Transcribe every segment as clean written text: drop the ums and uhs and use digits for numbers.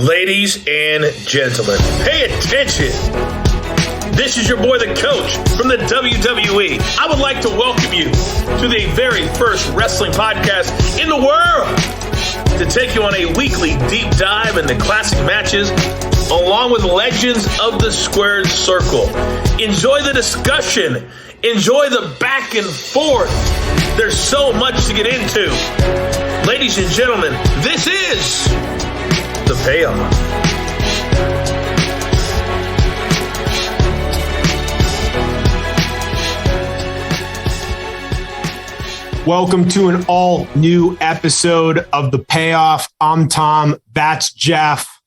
Ladies and gentlemen, pay attention. This is your boy, the coach from the WWE. I would like to welcome you to the very first wrestling podcast in the world to take you on a weekly deep dive into classic matches along with legends of the squared circle. Enjoy the discussion. Enjoy the back and forth. There's so much to get into. Ladies and gentlemen, this is The Payoff. Welcome to an all-new episode of The Payoff. I'm Tom. That's Jeff.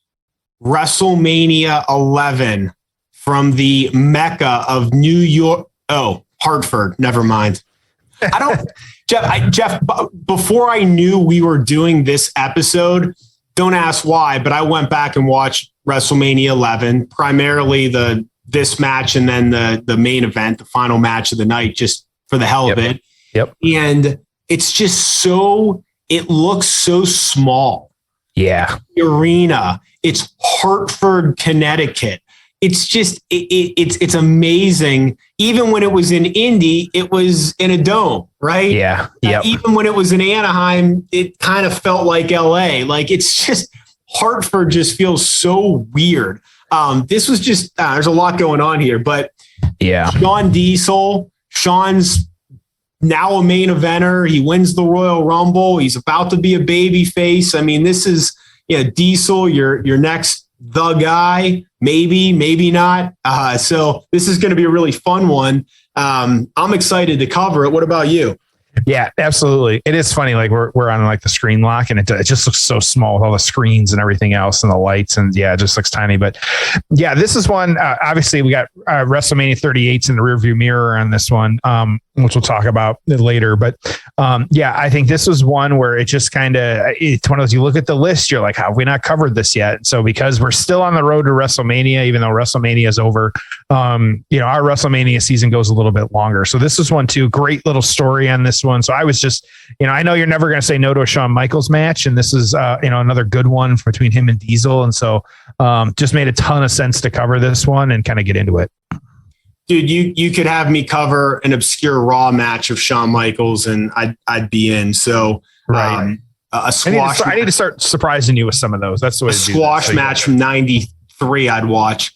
WrestleMania 11 from the Mecca of New York. Oh, Hartford. Never mind. Jeff, before I knew we were doing this episode, don't ask why, but I went back and watched WrestleMania 11, primarily this match and then the main event, the final match of the night, just for the hell of it. Yep. And it's just it looks so small. Yeah. The arena. It's Hartford, Connecticut. It's just, it's amazing. Even when it was in Indy, it was in a dome, right? Yeah. Yep. Even when it was in Anaheim, it kind of felt like LA. Like, it's just, Hartford just feels so weird. This was just, there's a lot going on here, but yeah. Shawn's now a main eventer. He wins the Royal Rumble. He's about to be a baby face. I mean, this is, Diesel, your next the guy, maybe not. So this is going to be a really fun one. I'm excited to cover it. What about you? Yeah, absolutely. It is funny. Like we're on like the screen lock and it just looks so small with all the screens and everything else and the lights. And yeah, it just looks tiny, but yeah, this is one, obviously we got WrestleMania 38's in the rearview mirror on this one, which we'll talk about later. But yeah, I think this was one where it just it's one of those, you look at the list, you're like, how have we not covered this yet? So because we're still on the road to WrestleMania, even though WrestleMania is over, our WrestleMania season goes a little bit longer. So this is one too. Great little story on this one. So I was just, I know you're never going to say no to a Shawn Michaels match. And this is, another good one between him and Diesel. And so just made a ton of sense to cover this one and kind of get into it. Dude, you could have me cover an obscure Raw match of Shawn Michaels and I'd be in. So right. A squash. I need to start surprising you with some of those. That's the way to do squash match from 93 I'd watch.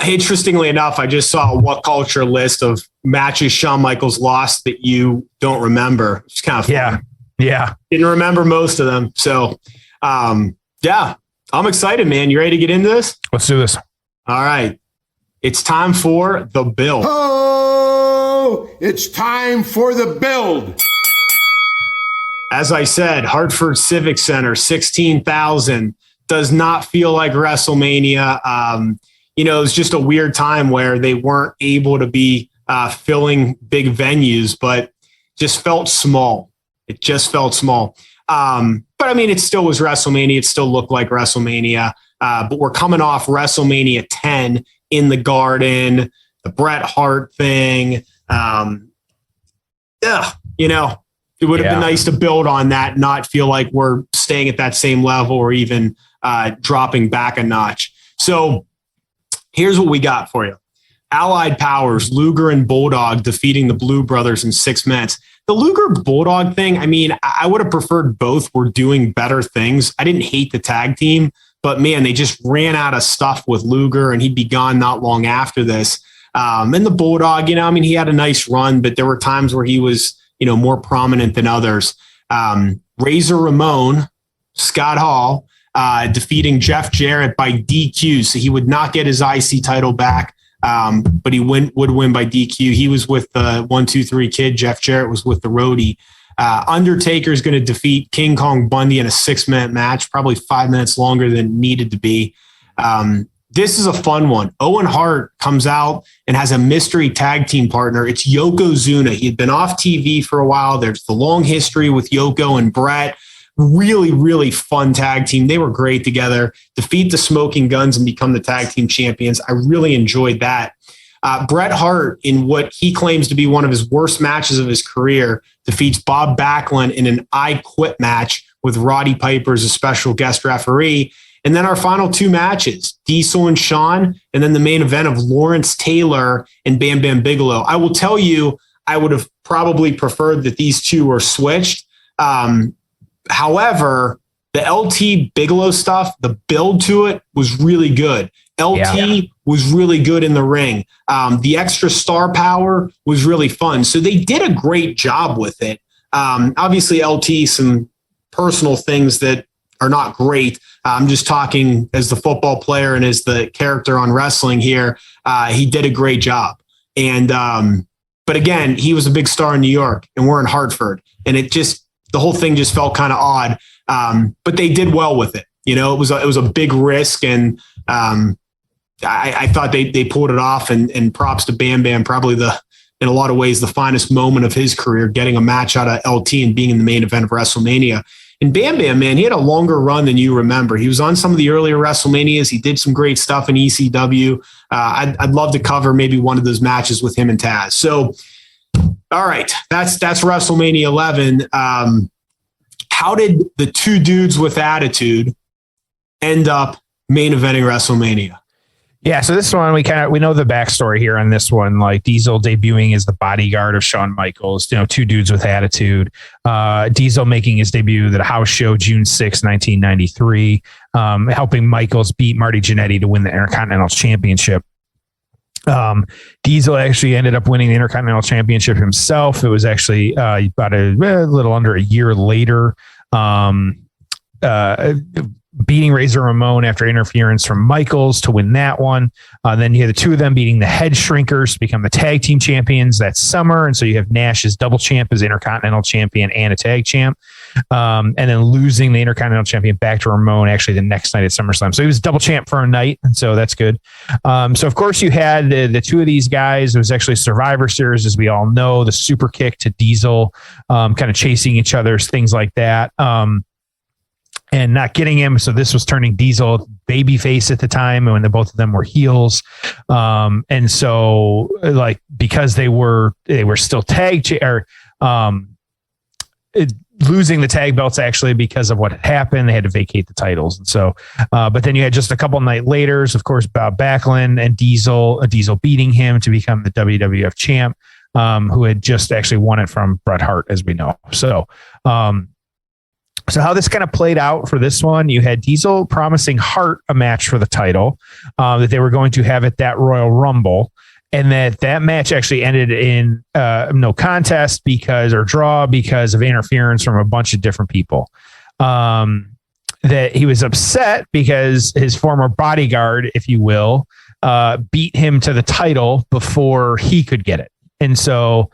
Interestingly enough, I just saw a What Culture list of matches Shawn Michaels lost that you don't remember. It's kind of fun. Yeah. Didn't remember most of them. So, yeah, I'm excited, man. You ready to get into this? Let's do this. All right. It's time for the build. Oh, it's time for the build. As I said, Hartford Civic Center, 16,000 does not feel like WrestleMania. It was just a weird time where they weren't able to be filling big venues, but just felt small. It just felt small. But I mean, it still was WrestleMania. It still looked like WrestleMania. But we're coming off WrestleMania 10 in the Garden, the Bret Hart thing. It would have been nice to build on that, not feel like we're staying at that same level or even dropping back a notch. So here's what we got for you. Allied Powers, Luger and Bulldog defeating the Blue Brothers in 6 minutes. The Luger Bulldog thing, I mean, I would have preferred both were doing better things. I didn't hate the tag team, but man, they just ran out of stuff with Luger and he'd be gone not long after this. And the Bulldog, he had a nice run, but there were times where he was, more prominent than others. Razor Ramon, Scott Hall, defeating Jeff Jarrett by DQ. So he would not get his IC title back, but he would win by DQ. He was with the 1, 2, 3 kid. Jeff Jarrett was with the roadie. Undertaker is going to defeat King Kong Bundy in a 6-minute match, probably 5 minutes longer than needed to be. This is a fun one. Owen Hart comes out and has a mystery tag team partner. It's Yokozuna. He had been off TV for a while. There's the long history with Yoko and Bret. Really, really fun tag team. They were great together. Defeat the Smoking Guns and become the tag team champions. I really enjoyed that. Bret Hart, in what he claims to be one of his worst matches of his career, defeats Bob Backlund in an I Quit match with Roddy Piper as a special guest referee. And then our final 2 matches, Diesel and Shawn, and then the main event of Lawrence Taylor and Bam Bam Bigelow. I will tell you, I would have probably preferred that these 2 were switched. However, the LT Bigelow stuff, the build to it was really good. LT was really good in the ring. The extra star power was really fun. So they did a great job with it. Obviously, LT, some personal things that are not great. I'm just talking as the football player and as the character on wrestling here. He did a great job. And but again, he was a big star in New York, and we're in Hartford, and the whole thing just felt kind of odd. But they did well with it. You know, it was a big risk, and I thought they pulled it off. And props to Bam Bam, probably in a lot of ways the finest moment of his career, getting a match out of LT and being in the main event of WrestleMania. And Bam Bam, man, he had a longer run than you remember. He was on some of the earlier WrestleManias. He did some great stuff in ECW. I'd love to cover maybe one of those matches with him and Taz. So, all right, that's WrestleMania 11. How did the 2 dudes with attitude end up main eventing WrestleMania? Yeah, so this one we know the backstory here on this one. Like Diesel debuting as the bodyguard of Shawn Michaels, 2 dudes with attitude. Diesel making his debut at a house show June 6, 1993, helping Michaels beat Marty Jannetty to win the Intercontinental Championship. Diesel actually ended up winning the Intercontinental Championship himself. It was actually about a little under a year later. Beating Razor Ramon after interference from Michaels to win that one. Then you have the 2 of them beating the Head Shrinkers to become the tag team champions that summer. And so you have Nash as double champ, as Intercontinental champion and a tag champ. And then losing the Intercontinental champion back to Ramon actually the next night at SummerSlam. So he was double champ for a night. And so that's good. So of course you had the 2 of these guys. It was actually Survivor Series, as we all know, the super kick to Diesel, kind of chasing each other, things like that. And not getting him. So this was turning Diesel babyface at the time when both of them were heels. And so like, because they were still losing the tag belts actually because of what had happened, they had to vacate the titles. And so, but then you had just a couple night later, of course, Bob Backlund and Diesel beating him to become the WWF champ, who had just actually won it from Bret Hart, as we know. So how this kind of played out for this one, you had Diesel promising Hart a match for the title that they were going to have at that Royal Rumble, and that match actually ended in no contest because of interference from a bunch of different people. That he was upset because his former bodyguard, if you will, beat him to the title before he could get it. And so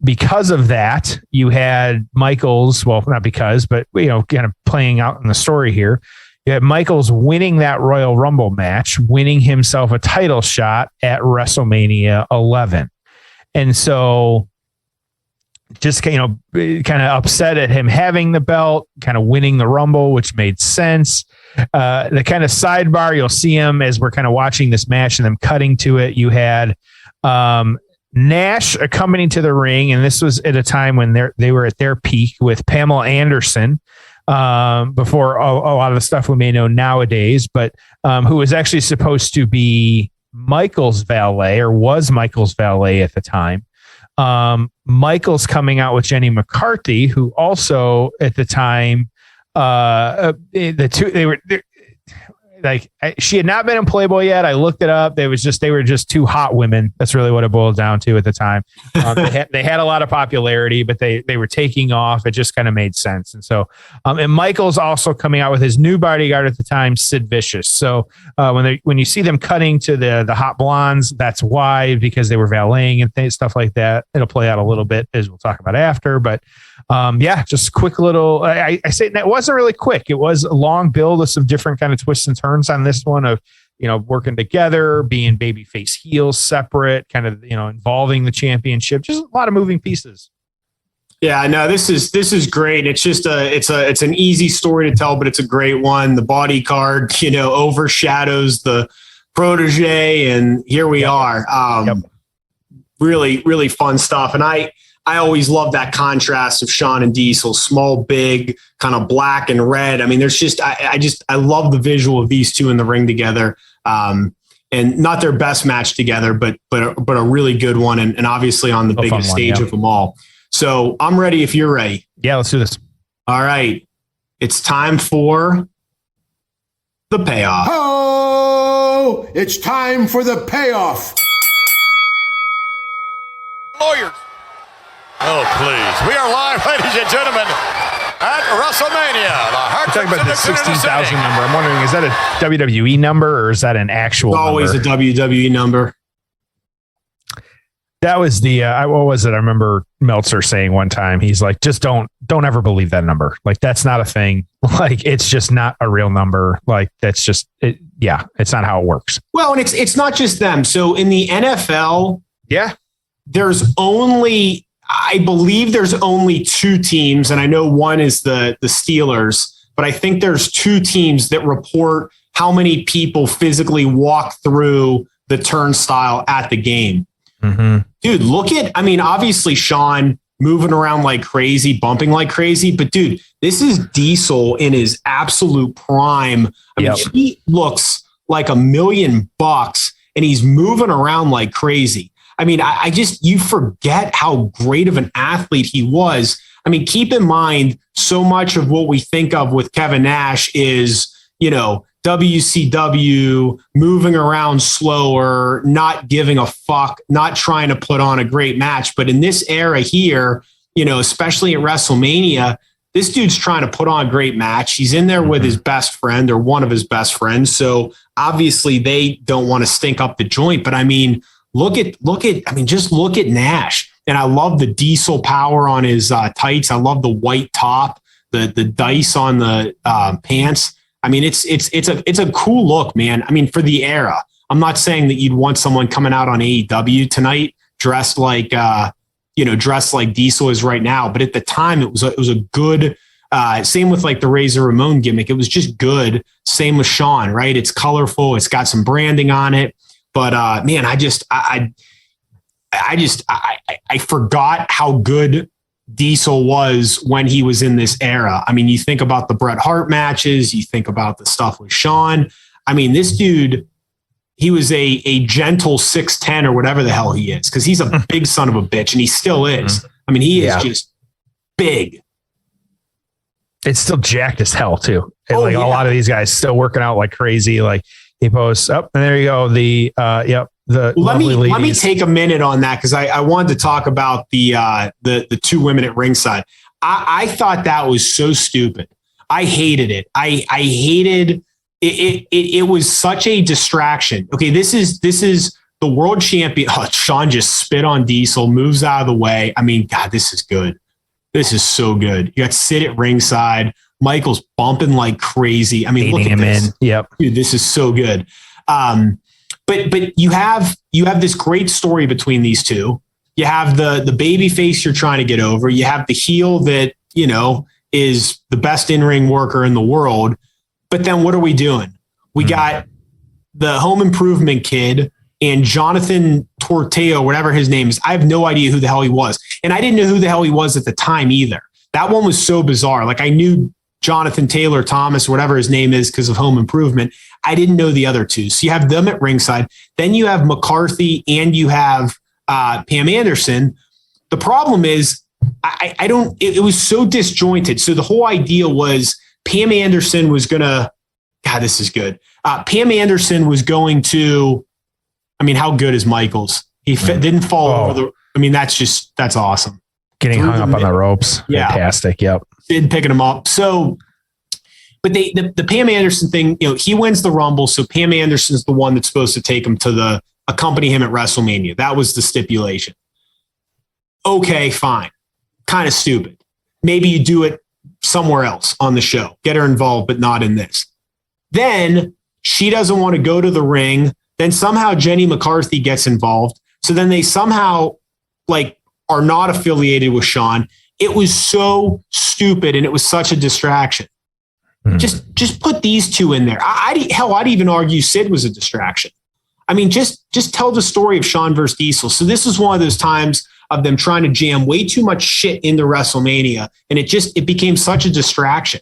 because of that, you had Michaels, well, not because, but, kind of playing out in the story here. You had Michaels winning that Royal Rumble match, winning himself a title shot at WrestleMania 11. And so just, kind of upset at him having the belt, kind of winning the Rumble, which made sense. The kind of sidebar, you'll see him as we're kind of watching this match and them cutting to it. You had, Nash accompanying to the ring, and this was at a time when they were at their peak with Pamela Anderson, before a lot of the stuff we may know nowadays, but who was actually supposed to be Michael's valet, or was Michael's valet at the time. Michael's coming out with Jenny McCarthy, who also at the time, she had not been in Playboy yet. I looked it up. They were just 2 hot women. That's really what it boiled down to at the time. They had a lot of popularity, but they were taking off. It just kind of made sense. And so, and Michael's also coming out with his new bodyguard at the time, Sid Vicious. So when you see them cutting to the hot blondes, that's why, because they were valeting and stuff like that. It'll play out a little bit, as we'll talk about after, but just quick little, I say that wasn't really quick. It was a long build of some different kind of twists and turns on this one of, working together, being babyface heels separate, kind of, involving the championship, just a lot of moving pieces. Yeah, no, this is great. It's just it's an easy story to tell, but it's a great one. The bodyguard, overshadows the protege, and here we are. Really, really fun stuff. And I I always love that contrast of Shawn and Diesel, small, big, kind of black and red. I mean, there's just, I love the visual of these two in the ring together. And not their best match together, but a really good one. And obviously on the biggest stage of them all. So I'm ready if you're ready. Yeah, let's do this. All right. It's time for the payoff. Oh, it's time for the payoff. Lawyers. Oh, please. We are live, ladies and gentlemen, at WrestleMania. You're talking about the 16,000 number. I'm wondering, is that a WWE number or is that an actual number? Always a WWE number. That was the, what was it? I remember Meltzer saying one time, he's like, just don't ever believe that number. Like, that's not a thing. Like, it's just not a real number. Like, that's just, it's not how it works. Well, and it's not just them. So in the NFL, I believe there's only two teams, and I know one is the Steelers, but I think there's two teams that report how many people physically walk through the turnstile at the game. Mm-hmm. Dude, obviously Shawn moving around like crazy, bumping like crazy, but dude, this is Diesel in his absolute prime. I mean, he looks like $1 million and he's moving around like crazy. I mean, you forget how great of an athlete he was. I mean, keep in mind, so much of what we think of with Kevin Nash is, WCW, moving around slower, not giving a fuck, not trying to put on a great match. But in this era here, especially at WrestleMania, this dude's trying to put on a great match. He's in there with his best friend or one of his best friends. So obviously they don't want to stink up the joint. But I mean, just look at Nash. And I love the Diesel power on his tights. I love the white top, the dice on the pants. I mean, it's a cool look, man. I mean, for the era, I'm not saying that you'd want someone coming out on AEW tonight dressed like Diesel is right now. But at the time, it was a good. Same with like the Razor Ramon gimmick. It was just good. Same with Shawn, right? It's colorful. It's got some branding on it. But man, I forgot how good Diesel was when he was in this era. I mean, you think about the Bret Hart matches, you think about the stuff with Shawn. I mean, this dude, he was a gentle 6'10" or whatever the hell he is, because he's a big son of a bitch, and he still is. I mean, he is just big. It's still jacked as hell too. A lot of these guys still working out like crazy. Like he posts up, and there you go. Let me take a minute on that, because I wanted to talk about the two women at ringside. I thought that was so stupid. I hated it. I hated it. It was such a distraction. Okay, this is the world champion. Oh, Shawn just spit on Diesel, moves out of the way. I mean, God, this is good. This is so good. You got Sid at ringside. Michael's bumping like crazy. I mean, look at this. Yep. Dude, this is so good. But you have this great story between these two. You have the baby face you're trying to get over. You have the heel that, is the best in-ring worker in the world. But then what are we doing? We got the home improvement kid and Jonathan Torteo, whatever his name is. I have no idea who the hell he was. And I didn't know who the hell he was at the time either. That one was so bizarre. Like, I knew Jonathan Taylor Thomas, whatever his name is, because of home improvement. I didn't know the other two. So you have them at ringside. Then you have McCarthy and you have Pam Anderson. The problem is it was so disjointed. So the whole idea was Pam Anderson was going to, God, this is good. Pam Anderson was going to, I mean, how good is Michaels? He didn't fall over that's awesome. Getting hung up on the ropes. Yeah. Fantastic. Yep. Sid picking him up. So, but the Pam Anderson thing, he wins the Rumble. So Pam Anderson's the one that's supposed to take him to accompany him at WrestleMania. That was the stipulation. Okay, fine. Kind of stupid. Maybe you do it somewhere else on the show. Get her involved, but not in this. Then she doesn't want to go to the ring. Then somehow Jenny McCarthy gets involved. So then they somehow are not affiliated with Shawn. It was so stupid and it was such a distraction. Just put these two in there. I'd even argue Sid was a distraction. I mean, just tell the story of Shawn versus Diesel. So this is one of those times of them trying to jam way too much shit into WrestleMania. And it became such a distraction.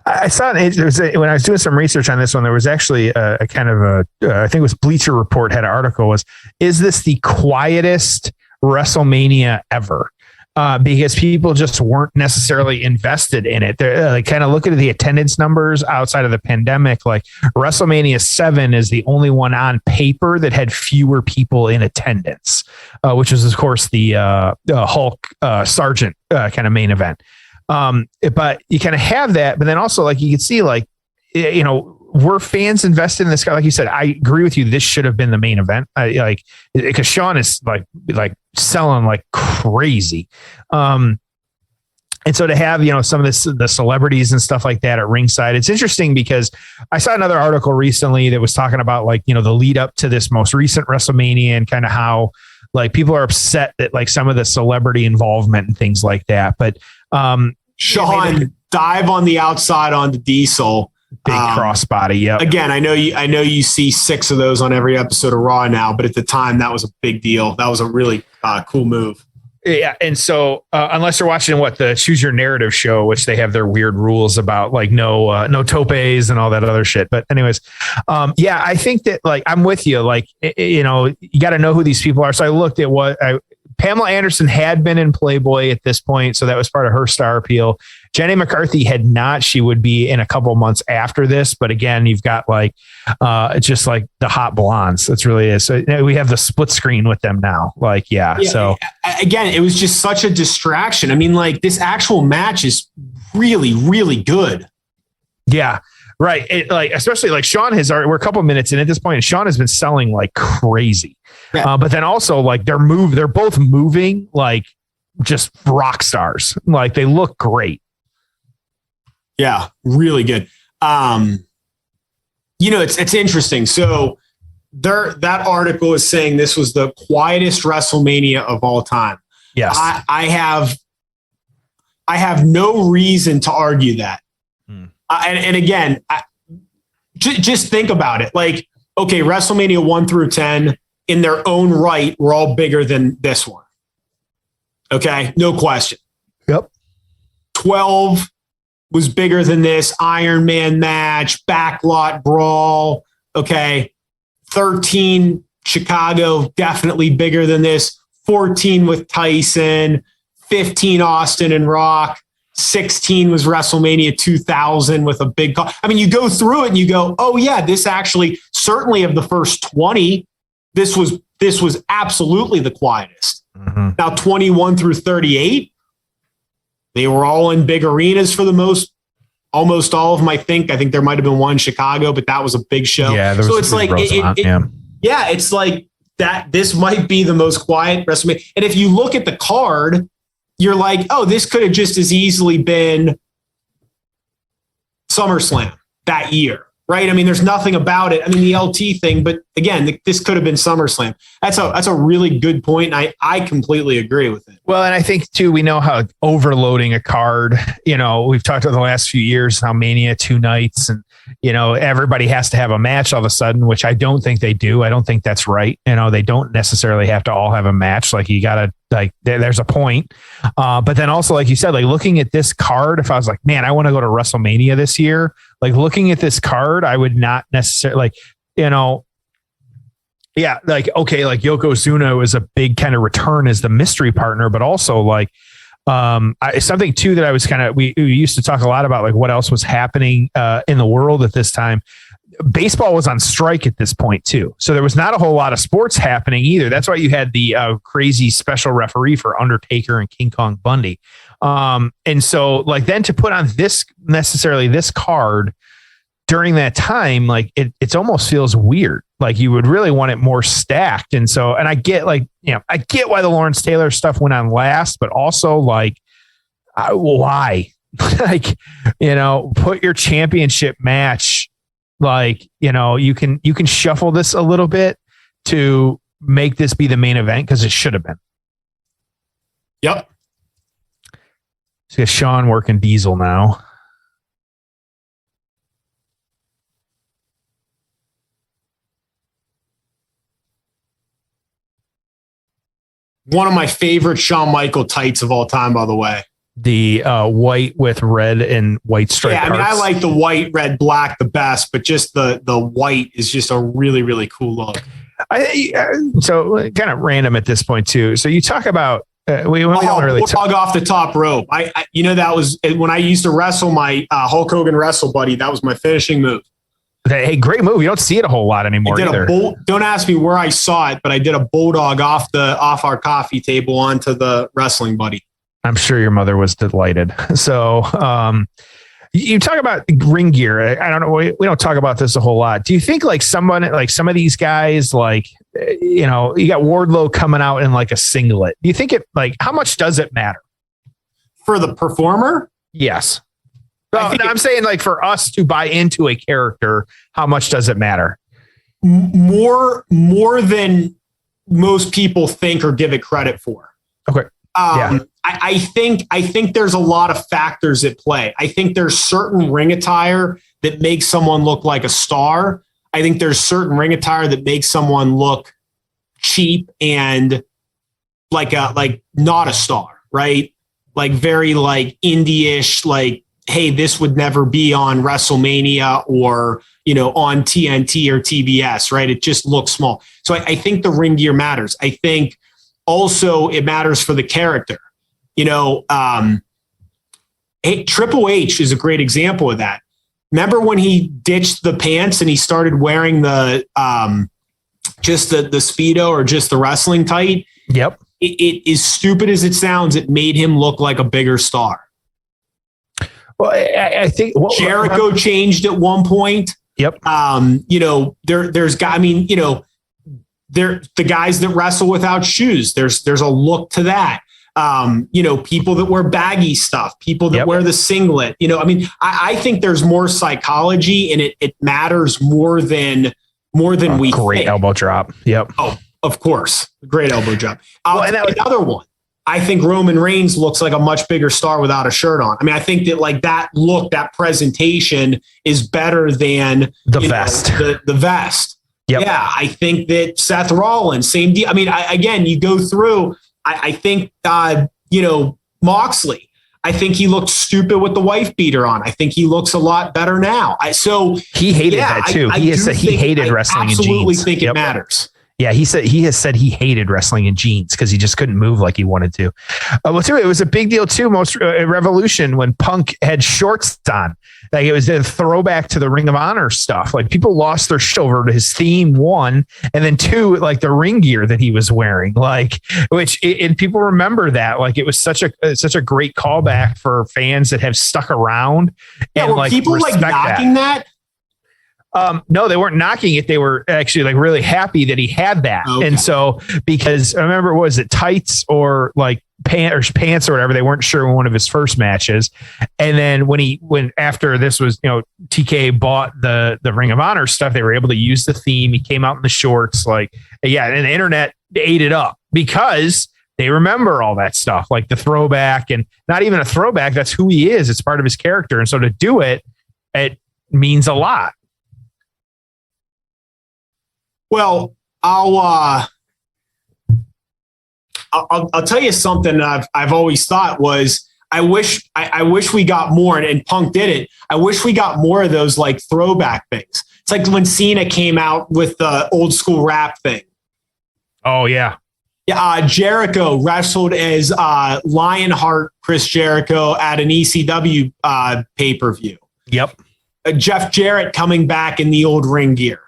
I saw when I was doing some research on this one, there was actually a kind of I think it was Bleacher Report had an article is this the quietest WrestleMania ever? Because people just weren't necessarily invested in it. They're like kind of looking at the attendance numbers outside of the pandemic. Like WrestleMania 7 is the only one on paper that had fewer people in attendance, which was of course the Hulk Sergeant kind of main event. But you kind of have that, but then also like you can see like, were fans invested in this guy? Like you said, I agree with you. This should have been the main event. Because Shawn is like selling like crazy. And so to have, some of the celebrities and stuff like that at ringside, it's interesting because I saw another article recently that was talking about like, the lead up to this most recent WrestleMania and kind of how like people are upset that like some of the celebrity involvement and things like that. But Shawn dive on the outside onto Diesel. Big crossbody. Yeah. Again, I know you see 6 of those on every episode of Raw now, but at the time that was a big deal. That was a really cool move. Yeah. And so unless you're watching the Choose Your Narrative show, which they have their weird rules about like no topes and all that other shit. But anyways, I think that like, I'm with you. Like, you got to know who these people are. So I looked at Pamela Anderson had been in Playboy at this point. So that was part of her star appeal. Jenny McCarthy had not. She would be in a couple months after this. But again, you've got like just like the hot blondes. That's really it. So we have the split screen with them now. Like, yeah. So again, it was just such a distraction. I mean, like this actual match is really, really good. Yeah. Right. Especially like Shawn we're a couple of minutes in at this point, and Shawn has been selling like crazy. Yeah. But then also like they're both moving like just rock stars. Like they look great. Yeah, really good. It's interesting. So that article is saying this was the quietest WrestleMania of all time. Yes. I have no reason to argue that. And again, just think about it. Like, okay, WrestleMania 1 through 10 in their own right were all bigger than this one. Okay, no question. Yep. 12 was bigger than this Iron Man match, backlot brawl. Okay. 13, Chicago, definitely bigger than this. 14 with Tyson, 15, Austin and Rock. 16 was WrestleMania 2000 with a big call. I mean, you go through it and you go, oh yeah, this actually, certainly of the first 20, this was absolutely the quietest. Mm-hmm. Now 21 through 38, they were all in big arenas for almost all of them. I think there might've been one in Chicago, but that was a big show. Yeah. So it's like, it's like that. This might be the most quiet WrestleMania. And if you look at the card, you're like, oh, this could have just as easily been SummerSlam that year, right? I mean, there's nothing about it. I mean, the LT thing, but again, this could have been SummerSlam. That's a really good point. And I completely agree with it. Well, and I think too, we know how overloading a card, we've talked about the last few years, how Mania 2 nights and, everybody has to have a match all of a sudden, which I don't think they do. I don't think that's right. They don't necessarily have to all have a match. Like you got to there's a point. But then also, like you said, like looking at this card, if I was like, man, I want to go to WrestleMania this year, like looking at this card, I would not necessarily yeah, like, okay, like Yokozuna was a big kind of return as the mystery partner, but also like, something too that I was we used to talk a lot about, like what else was happening in the world at this time. Baseball was on strike at this point too. So there was not a whole lot of sports happening either. That's why you had the crazy special referee for Undertaker and King Kong Bundy. And so like then to put on this card during that time, like it almost feels weird. Like you would really want it more stacked. And so, and I get I get why the Lawrence Taylor stuff went on last, but also like, why? Like, put your championship match, like, you can shuffle this a little bit to make this be the main event because it should have been. Yep. So Shawn working Diesel now. One of my favorite Shawn Michael tights of all time, by the way. The white with red and white stripes. Yeah, I mean, I like the white, red, black the best, but just the white is just a really, really cool look. So kind of random at this point too. So you talk about we don't really bulldog off the top rope. I that was when I used to wrestle my Hulk Hogan Wrestle Buddy. That was my finishing move. Hey, great move. You don't see it a whole lot anymore either. Don't ask me where I saw it, but I did a bulldog off our coffee table onto the Wrestling Buddy. I'm sure your mother was delighted. So you talk about ring gear. I don't know. We don't talk about this a whole lot. Do you think like some of these guys, like, you got Wardlow coming out in like a singlet. Do you think how much does it matter for the performer? Yes. I'm saying like for us to buy into a character, how much does it matter? More than most people think or give it credit for. Okay. I think there's a lot of factors at play. I think there's certain ring attire that makes someone look like a star. I think there's certain ring attire that makes someone look cheap and like not a star, right? Like very like indie-ish, like, hey, this would never be on WrestleMania or, on TNT or TBS, right? It just looks small. So I think the ring gear matters. I think also it matters for the character. Triple H is a great example of that. Remember when he ditched the pants and he started wearing the just the Speedo or just the wrestling tight? Yep. It as stupid as it sounds, it made him look like a bigger star. Well, I think Jericho changed at one point. Yep. There's guys. I mean, they're the guys that wrestle without shoes. There's a look to that. People that wear baggy stuff, people that wear the singlet. I think there's more psychology, and it matters more than we great think. Elbow drop. Yep. Oh, of course, great elbow drop. Another one. I think Roman Reigns looks like a much bigger star without a shirt on. I mean, I think that like that look, that presentation is better than the vest. The vest. Yep. Yeah, I think that Seth Rollins, same deal. I mean, again, you go through. I think Moxley. I think he looked stupid with the wife beater on. I think he looks a lot better now. He hated that too. He hated wrestling in jeans. I absolutely think it matters. Yeah, he has said he hated wrestling in jeans because he just couldn't move like he wanted to. Too, it was a big deal too. Most Revolution when Punk had shorts on, like it was a throwback to the Ring of Honor stuff. Like people lost their shit over to his theme, one, and then two, like the ring gear that he was wearing, and people remember that. Like it was such a great callback for fans that have stuck around. Yeah, and were people like knocking that? No, they weren't knocking it. They were actually like really happy that he had that. Okay. And so, because I remember, was it tights or like pants or whatever? They weren't sure in one of his first matches. And then when after this was, TK bought the Ring of Honor stuff, they were able to use the theme. He came out in the shorts, and the internet ate it up because they remember all that stuff, like the throwback, and not even a throwback. That's who he is. It's part of his character. And so to do it means a lot. Well, I'll tell you something I've always thought was I wish we got more, and Punk did it. I wish we got more of those like throwback things. It's like when Cena came out with the old school rap thing. Oh yeah. Yeah. Jericho wrestled as Lionheart Chris Jericho at an ECW pay-per-view. Yep. Jeff Jarrett coming back in the old ring gear.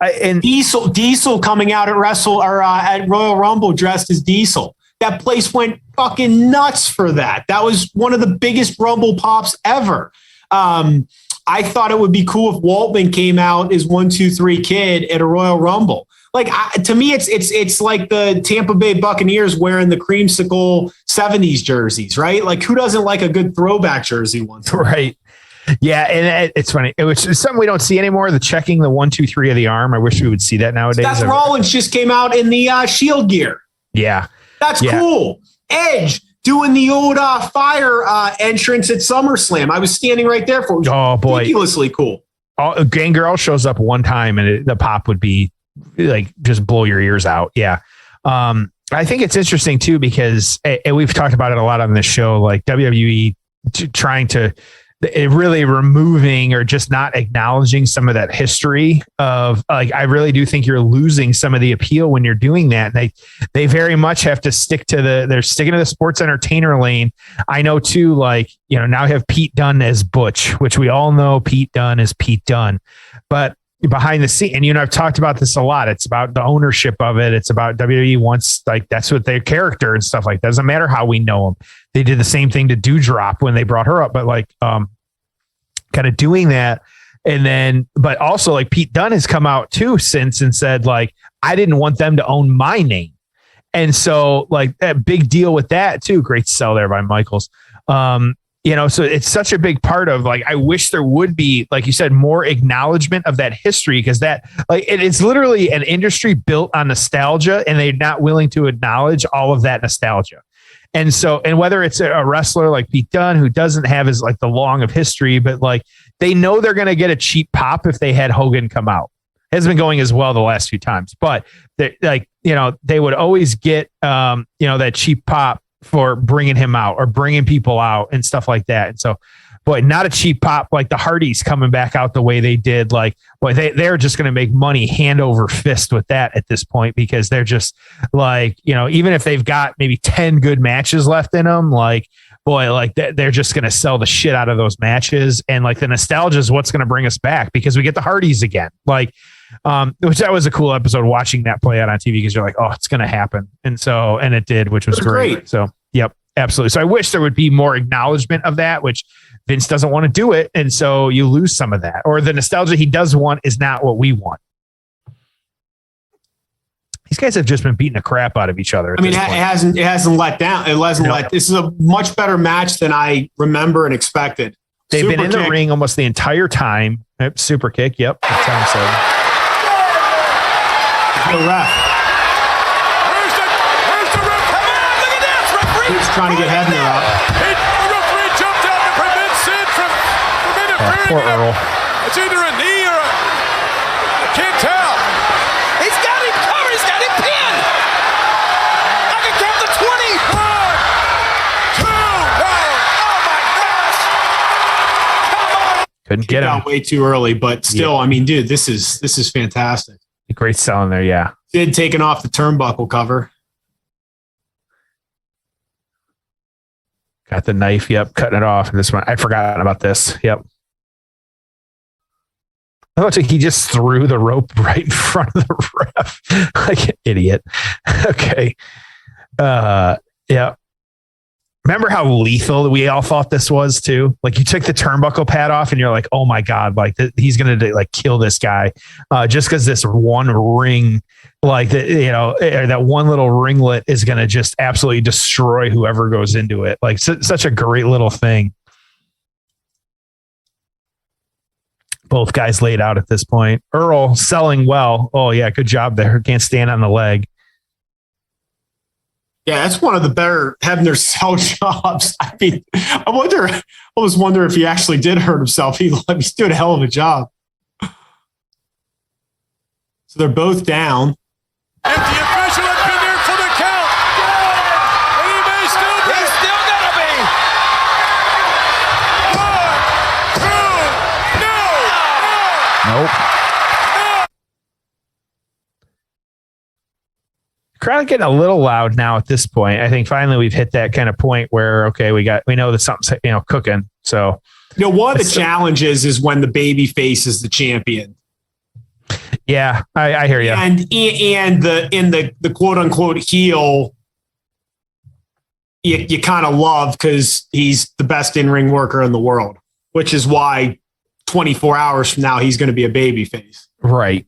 And Diesel coming out at at Royal Rumble dressed as Diesel. That place went fucking nuts for that. That was one of the biggest Rumble pops ever. I thought it would be cool if Waltman came out as 1, 2, 3 Kid at a Royal Rumble. Like to me, it's like the Tampa Bay Buccaneers wearing the creamsicle 70s jerseys, right? Like who doesn't like a good throwback jersey once? Right. Yeah, and it's funny. It's something we don't see anymore. The checking the 1, 2, 3 of the arm. I wish we would see that nowadays. Seth Rollins just came out in the Shield gear. Yeah, that's cool. Edge doing the old fire entrance at SummerSlam. I was standing right there for it. Oh boy, ridiculously cool. Gangrel shows up one time, and the pop would be like just blow your ears out. Yeah. I think it's interesting too, because and we've talked about it a lot on this show, like WWE trying to really removing or just not acknowledging some of that history of, like, I really do think you're losing some of the appeal when you're doing that. And they very much have to they're sticking to the sports entertainer lane. I know too, like, now you have Pete Dunne as Butch, which we all know Pete Dunne is Pete Dunne, but behind the scene, and I've talked about this a lot. It's about the ownership of it. It's about WWE wants, like, that's what their character and stuff like that. Doesn't matter how we know them. They did the same thing to Doudrop when they brought her up, but like, kind of doing that. And then, but also, like, Pete Dunne has come out too since and said, like, I didn't want them to own my name. And so, like, that big deal with that too. Great sell there by Michaels. So it's such a big part of, like, I wish there would be, like you said, more acknowledgement of that history, because that, like, it's literally an industry built on nostalgia, and they're not willing to acknowledge all of that nostalgia. And so, and whether it's a wrestler like Pete Dunne, who doesn't have as, like, the long of history, but, like, they know they're going to get a cheap pop if they had Hogan come out. It hasn't been going as well the last few times, but they would always get, that cheap pop for bringing him out or bringing people out and stuff like that. And so, boy, not a cheap pop like the Hardys coming back out the way they did. Like, boy, they're just going to make money hand over fist with that at this point, because they're just like, even if they've got maybe 10 good matches left in them, like, boy, like they're just going to sell the shit out of those matches. And, like, the nostalgia is what's going to bring us back, because we get the Hardys again. Like, which that was a cool episode, watching that play out on TV, because you're like, oh, it's going to happen. And so, and it did, which was great. So, yep, absolutely. So I wish there would be more acknowledgement of that, which Vince doesn't want to do it. And so you lose some of that, or the nostalgia he does want is not what we want. These guys have just been beating the crap out of each other. I mean, it hasn't let down. This is a much better match than I remember and expected. They've been in the ring almost the entire time. Super kick. Yep. That's Tom said. The ref. Where's the ref? Come on, look at this, referee. He's trying to get Hebner out. The referee jumped out to prevent Sid from interfering. Poor Earl. It's either a knee or I can't tell. He's got him covered. He's got him pinned. I can count to 20. 1, 2. Oh my gosh. Come on. Couldn't get him way too early, but still, I mean, dude, this is fantastic. Great selling there, yeah. Sid taking off the turnbuckle cover. Got the knife, yep, cutting it off. And this one, I forgot about this. Yep. It looks like he just threw the rope right in front of the ref. Like an idiot. Okay. Yeah. Remember how lethal we all thought this was too? Like, you took the turnbuckle pad off and you're like, oh my God, like he's going to like kill this guy just because this one ring, like that one little ringlet is going to just absolutely destroy whoever goes into it. Like such a great little thing. Both guys laid out at this point. Earl selling well. Oh yeah. Good job there. Can't stand on the leg. Yeah, that's one of the better Hebner sell jobs. I mean, I always wonder if he actually did hurt himself. He's doing a hell of a job. So they're both down. If the official had been there for the count, and he may still be. He's still gonna be. 1, 2, no. Nope. Crowd getting a little loud now at this point. I think finally we've hit that kind of point where, okay, we know that something's cooking. So, one of the challenges is when the baby face is the champion. Yeah, I hear you. And the quote unquote heel, you kind of love because he's the best in-ring worker in the world, which is why 24 hours from now he's going to be a baby face. Right.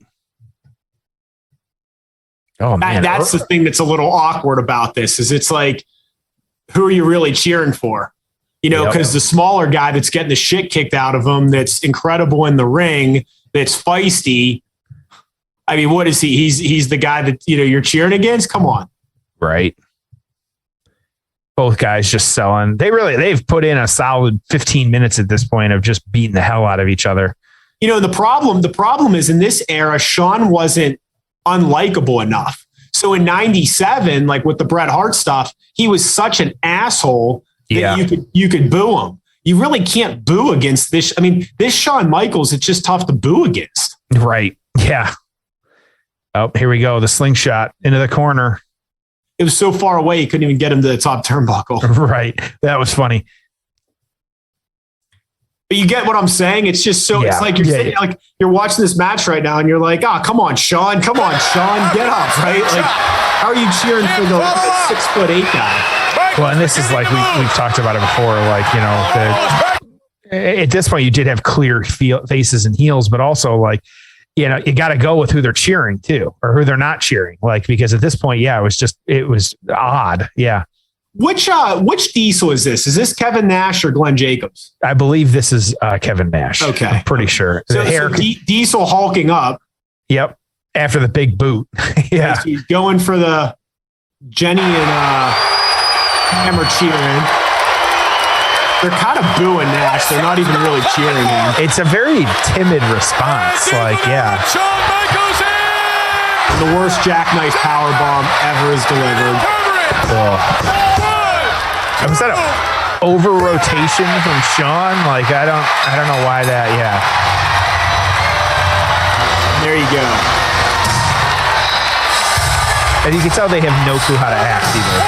Oh man, that's the thing that's a little awkward about this. Is it's like, who are you really cheering for? Because the smaller guy that's getting the shit kicked out of him, that's incredible in the ring, that's feisty. I mean, what is he? He's the guy that you're cheering against. Come on, right? Both guys just selling. They've put in a solid 15 minutes at this point of just beating the hell out of each other. The problem is in this era, Shawn wasn't unlikable enough. So in 97, like with the Bret Hart stuff, he was such an asshole that you could boo him. You really can't boo against this. I mean, this Shawn Michaels, it's just tough to boo against. Right. Yeah. Oh, here we go. The slingshot into the corner. It was so far away, you couldn't even get him to the top turnbuckle. Right. That was funny. But you get what I'm saying? It's just so, it's like you're sitting, like you're watching this match right now and you're like, come on, Shawn, get up, right? Like, how are you cheering for the 6'8" guy? Well, and this is like, we've talked about it before, like, you know, at this point you did have clear faces and heels, but also like, you know, you got to go with who they're cheering too, or who they're not cheering. Like, because at this point, it was odd. Yeah. Which Diesel is this? Is this Kevin Nash or Glenn Jacobs? I believe this is Kevin Nash. Okay. I'm pretty sure. So Diesel hulking up. Yep. After the big boot. Yeah. So he's going for the Jenny and Hammer cheering. They're kind of booing Nash. They're not even really cheering him. It's a very timid response. Like, yeah. The worst jackknife powerbomb ever is delivered. Was that an over rotation from Shawn? Like, I don't know why that. Yeah. There you go. And you can tell they have no clue how to act either.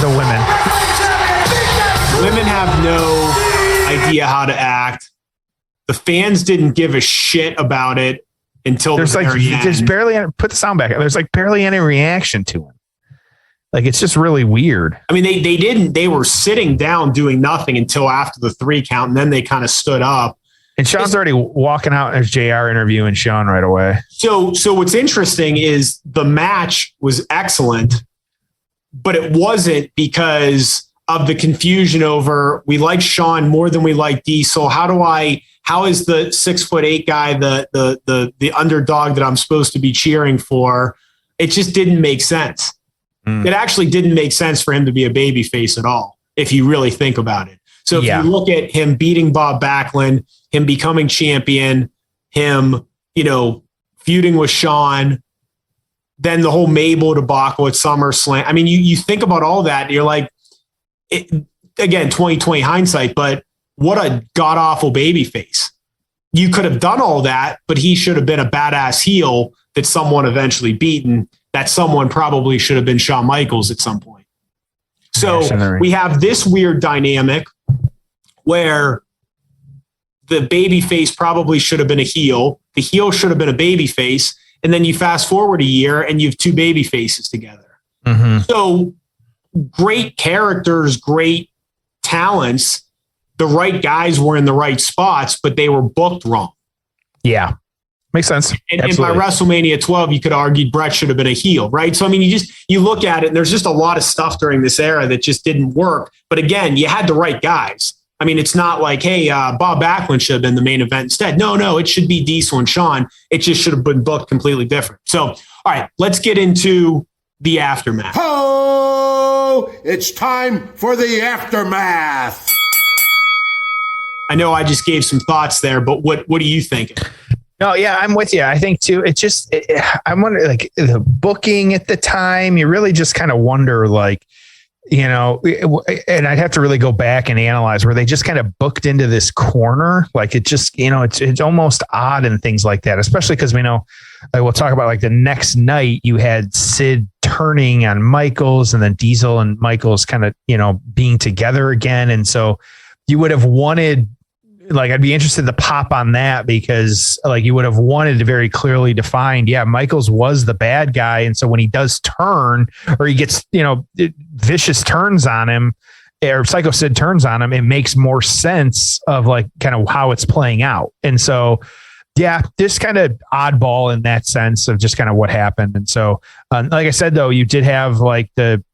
The women. Women have no idea how to act. The fans didn't give a shit about it until there's barely put the sound back. There's like barely any reaction to him. Like, it's just really weird. I mean, they didn't. They were sitting down doing nothing until after the 3 count, and then they kind of stood up. And Shawn's already walking out. There's JR interviewing Shawn right away. So what's interesting is the match was excellent, but it wasn't because of the confusion over we like Shawn more than we like Diesel. How is the 6'8" guy the underdog that I'm supposed to be cheering for? It just didn't make sense. It actually didn't make sense for him to be a babyface at all, if you really think about it. So if you look at him beating Bob Backlund, him becoming champion, him, you know, feuding with Shawn, then the whole Mabel debacle at SummerSlam. I mean, you think about all that, and you're like, again, 2020 hindsight, but what a god-awful babyface. You could have done all that, but he should have been a badass heel that someone eventually beaten. That someone probably should have been Shawn Michaels at some point. So we have this weird dynamic where the baby face probably should have been a heel. The heel should have been a baby face. And then you fast forward a year and you have 2 baby faces together. Mm-hmm. So great characters, great talents. The right guys were in the right spots, but they were booked wrong. Yeah. Makes sense. And by WrestleMania 12, you could argue Bret should have been a heel, right? So, I mean, you look at it and there's just a lot of stuff during this era that just didn't work. But again, you had the right guys. I mean, it's not like, hey, Bob Backlund should have been the main event instead. No, it should be Diesel and Shawn. It just should have been booked completely different. So, all right, let's get into the aftermath. Oh, it's time for the aftermath. I know I just gave some thoughts there, but what are you thinking? No, yeah, I'm with you. I think too, I'm wondering, like, the booking at the time, you really just kind of wonder, like, you know, and I'd have to really go back and analyze where they just kind of booked into this corner. Like, it just, you know, it's almost odd and things like that, especially because we know, like, we'll talk about, like, the next night you had Sid turning on Michaels and then Diesel and Michaels kind of, you know, being together again. And so you would have wanted, like, I'd be interested to pop on that because, like, you would have wanted to very clearly defined, Michaels was the bad guy. And so when he does turn or he gets, you know, vicious turns on him or Psycho Sid turns on him, it makes more sense of, like, kind of how it's playing out. And so, just kind of oddball in that sense of just kind of what happened. And so, like I said, though, you did have, like, the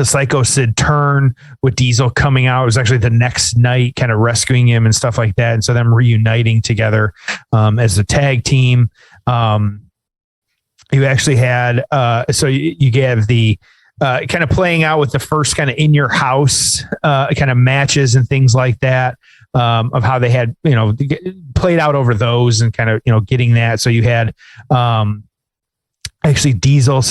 Psycho Sid turn with Diesel coming out. It was actually the next night, kind of rescuing him and stuff like that. And so them reuniting together as a tag team. You actually had, so you gave the kind of playing out with the first kind of in your house kind of matches and things like that of how they had, you know, played out over those and kind of, you know, getting that. So you had, actually Diesel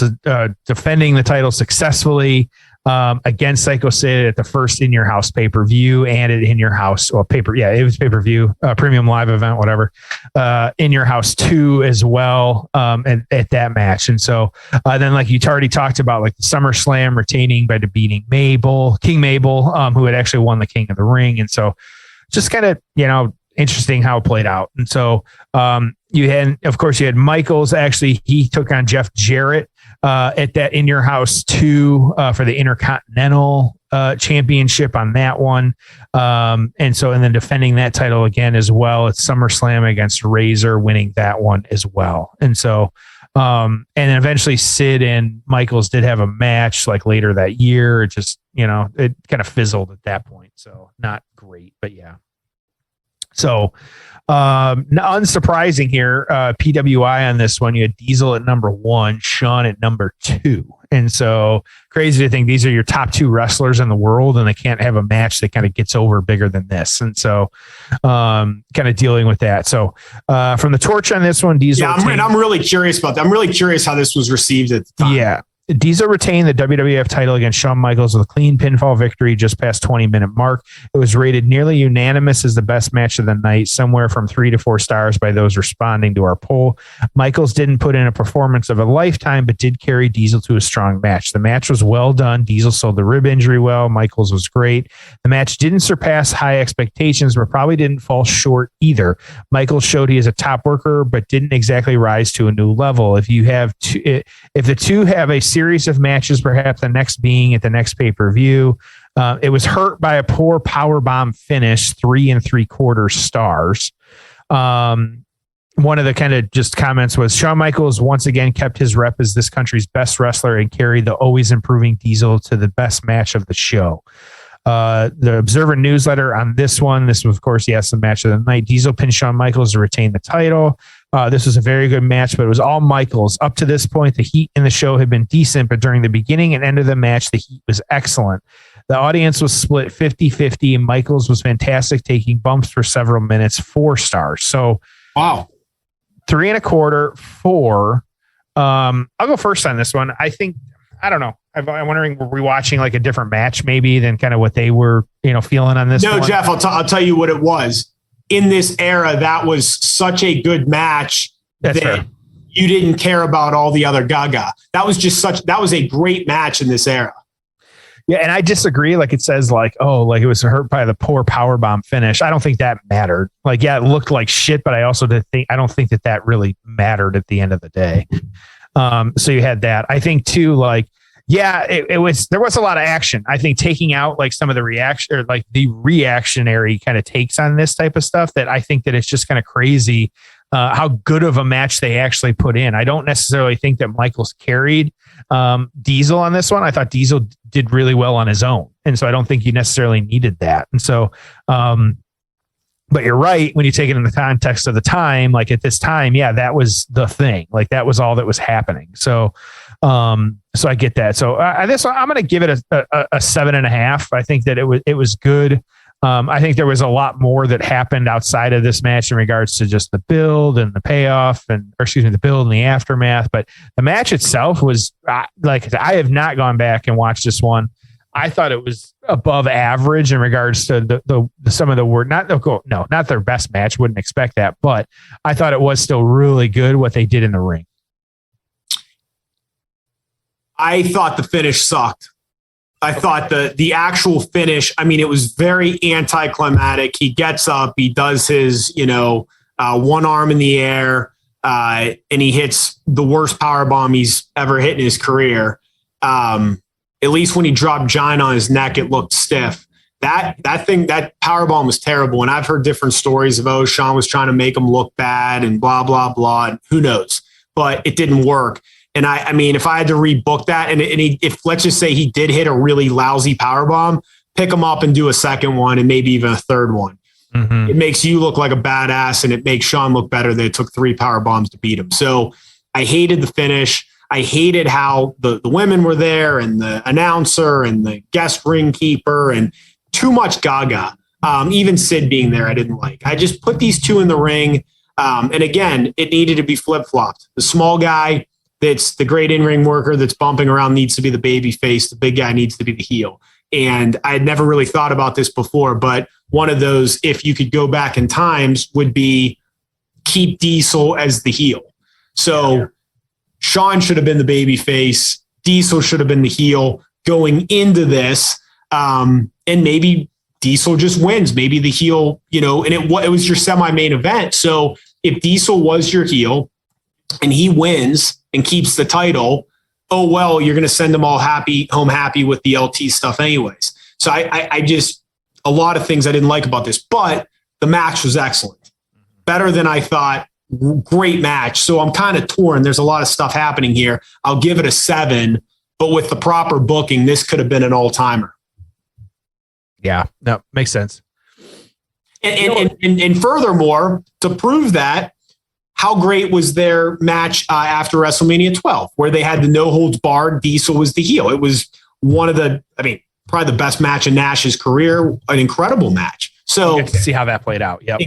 defending the title successfully against Psycho Sid at the first In Your House pay-per-view and at In Your House, well, it was pay-per-view, premium live event, whatever, In Your House 2 as well at that match. And so then, like you already talked about, like the SummerSlam retaining by defeating King Mabel, who had actually won the King of the Ring. And so just kind of, interesting how it played out. And so you had Michaels. Actually, he took on Jeff Jarrett at that In Your House 2 for the Intercontinental Championship on that one. And then defending that title again as well at SummerSlam against Razor, winning that one as well. And so, and then eventually Sid and Michaels did have a match like later that year. It just, it kind of fizzled at that point. So not great, but yeah. So, unsurprising here, PWI on this one, you had Diesel at number 1, Shawn at number 2. And so crazy to think these are your top 2 wrestlers in the world and they can't have a match that kind of gets over bigger than this. And so, kind of dealing with that. So, from the torch on this one, Diesel. Yeah, I'm really curious about that. I'm really curious how this was received at the time. Yeah. Diesel retained the WWF title against Shawn Michaels with a clean pinfall victory just past 20-minute mark. It was rated nearly unanimous as the best match of the night, somewhere from 3 to 4 stars by those responding to our poll. Michaels didn't put in a performance of a lifetime, but did carry Diesel to a strong match. The match was well done. Diesel sold the rib injury well. Michaels was great. The match didn't surpass high expectations, but probably didn't fall short either. Michaels showed he is a top worker, but didn't exactly rise to a new level. If the two have a series of matches, perhaps the next being at the next pay-per-view. It was hurt by a poor powerbomb finish, 3 3/4 stars. One of the kind of just comments was Shawn Michaels once again kept his rep as this country's best wrestler and carried the always improving Diesel to the best match of the show. The Observer newsletter on this one, this was, of course, yes, the match of the night. Diesel pinned Shawn Michaels to retain the title. This was a very good match, but it was all Michaels. Up to this point, the heat in the show had been decent, but during the beginning and end of the match, the heat was excellent. The audience was split 50-50, and Michaels was fantastic, taking bumps for several minutes, 4 stars. So, wow. 3 1/4, 4. I'll go first on this one. I don't know. I'm wondering, were we watching like a different match maybe than kind of what they were, feeling on this one? No, Jeff, I'll tell you what it was. In this era, that was such a good match that fair. You didn't care about all the other gaga. That was a great match in this era. Yeah, and I disagree. Like it says, like it was hurt by the poor powerbomb finish. I don't think that mattered. Like, yeah, it looked like shit, but I also I don't think that really mattered at the end of the day. So you had that. I think too, like, yeah, there was a lot of action. I think taking out like some of the reaction or like the reactionary kind of takes on this type of stuff, that I think that it's just kind of crazy how good of a match they actually put in. I don't necessarily think that Michaels carried Diesel on this one. I thought Diesel did really well on his own. And so I don't think you necessarily needed that. And so, but you're right. When you take it in the context of the time, like at this time, yeah, that was the thing. Like that was all that was happening. So, so I get that. So this one, I'm going to give it a 7.5. I think that it was good. I think there was a lot more that happened outside of this match in regards to just the build and the payoff the build and the aftermath. But the match itself was like, I have not gone back and watched this one. I thought it was above average in regards to the some of the word, not their best match. Wouldn't expect that, but I thought it was still really good what they did in the ring. I thought the finish sucked. I thought the actual finish, I mean, it was very anticlimactic. He gets up, he does his, one arm in the air, and he hits the worst powerbomb he's ever hit in his career. At least when he dropped Giant on his neck, it looked stiff. That powerbomb was terrible. And I've heard different stories of, Shawn was trying to make him look bad and blah, blah, blah. And who knows? But it didn't work. And I mean, if I had to rebook that, if let's just say he did hit a really lousy powerbomb, pick him up and do a second one and maybe even a third one. Mm-hmm. It makes you look like a badass, and it makes Shawn look better that it took 3 power bombs to beat him. So I hated the finish. I hated how the women were there and the announcer and the guest ring keeper and too much gaga. Even Sid being there, I didn't like. I just put these two in the ring. And again, it needed to be flip-flopped. The small guy that's the great in-ring worker that's bumping around needs to be the baby face. The big guy needs to be the heel. And I had never really thought about this before, but one of those, if you could go back in times, would be keep Diesel as the heel. So Shawn should have been the baby face. Diesel should have been the heel going into this. And maybe Diesel just wins. Maybe the heel, and it was your semi-main event. So if Diesel was your heel and he wins and keeps the title, oh, well, you're going to send them all home happy with the LT stuff anyways. So I just, a lot of things I didn't like about this, but the match was excellent. Better than I thought. Great match. So I'm kind of torn. There's a lot of stuff happening here. I'll give it a 7, but with the proper booking, this could have been an all-timer. Yeah, no, makes sense. And furthermore, to prove that, how great was their match after WrestleMania 12, where they had the no holds barred, Diesel was the heel. It was one of probably the best match in Nash's career, an incredible match. So to see how that played out. Yeah,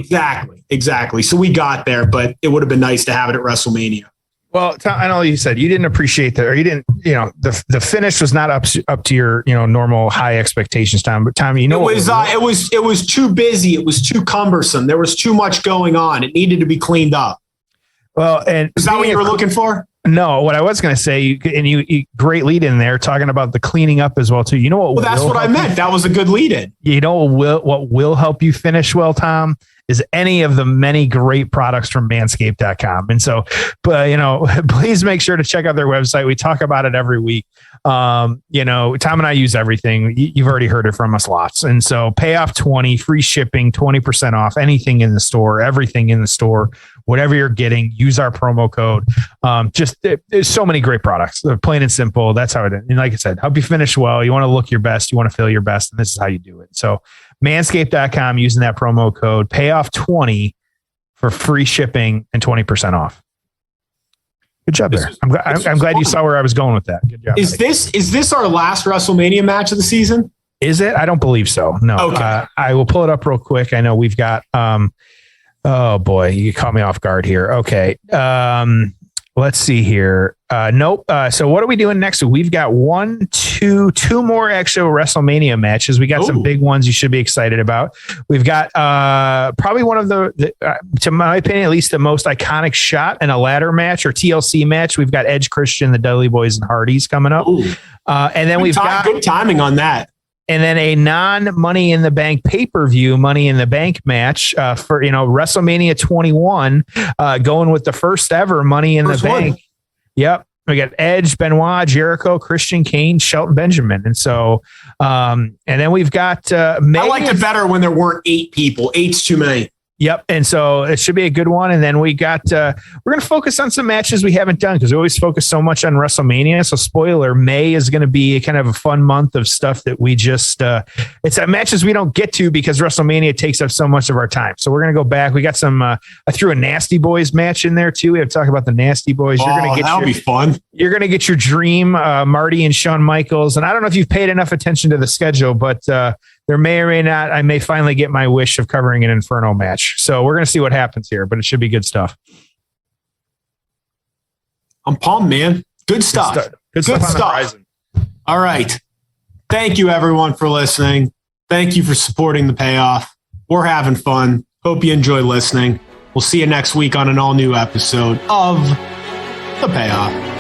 exactly. So we got there, but it would have been nice to have it at WrestleMania. Well, I know you said you didn't appreciate that, or you didn't, the finish was not up to your, normal high expectations, Tom. But Tom, it was too busy. It was too cumbersome. There was too much going on. It needed to be cleaned up. Well, and is that what you were looking for? No, what I was going to say, you great lead in there talking about the cleaning up as well too. You know what? Well, that's what I meant. That was a good lead in. You know what will help you finish well, Tom, is any of the many great products from manscaped.com. And so, but please make sure to check out their website. We talk about it every week. Tom and I use everything. You've already heard it from us lots. And so pay off 20, free shipping, 20% off anything in the store, everything in the store, whatever you're getting, use our promo code. There's so many great products. They're plain and simple. That's how it is. And like I said, help you finish well. You want to look your best. You want to feel your best. And this is how you do it. So manscaped.com, using that promo code, pay off 20 for free shipping and 20% off. Good job there. I'm glad you saw where I was going with that. Good job. Is this our last WrestleMania match of the season? Is it? I don't believe so. No. Okay. I will pull it up real quick. I know we've got, oh boy, you caught me off guard here. Okay. Let's see here. Nope. So what are we doing next week? We've got two more actual WrestleMania matches. We got some big ones you should be excited about. We've got probably one of the to my opinion, at least the most iconic shot in a ladder match or TLC match. We've got Edge, Christian, the Dudley Boys, and Hardys coming up. And then we've got good timing on that. And then a non-Money in the Bank pay-per-view Money in the Bank match for WrestleMania 21, going with the first ever Money in the Bank. Yep, we got Edge, Benoit, Jericho, Christian, Kane, Shelton Benjamin, and so and then we've got. I liked it better when there weren't 8 people. 8's too many. Yep. And so it should be a good one. And then we got, we're going to focus on some matches we haven't done because we always focus so much on WrestleMania. So spoiler, May is going to be kind of a fun month of stuff that we just, it's matches we don't get to because WrestleMania takes up so much of our time. So we're going to go back. We got some, I threw a Nasty Boys match in there too. We have to talk about the Nasty Boys. That'll be fun. You're going to get your dream, Marty and Shawn Michaels. And I don't know if you've paid enough attention to the schedule, but, there may or may not, I may finally get my wish of covering an Inferno match. So we're going to see what happens here, but it should be good stuff. I'm pumped, man. Good stuff. Good stuff. All right. Thank you, everyone, for listening. Thank you for supporting the payoff. We're having fun. Hope you enjoy listening. We'll see you next week on an all-new episode of The Payoff.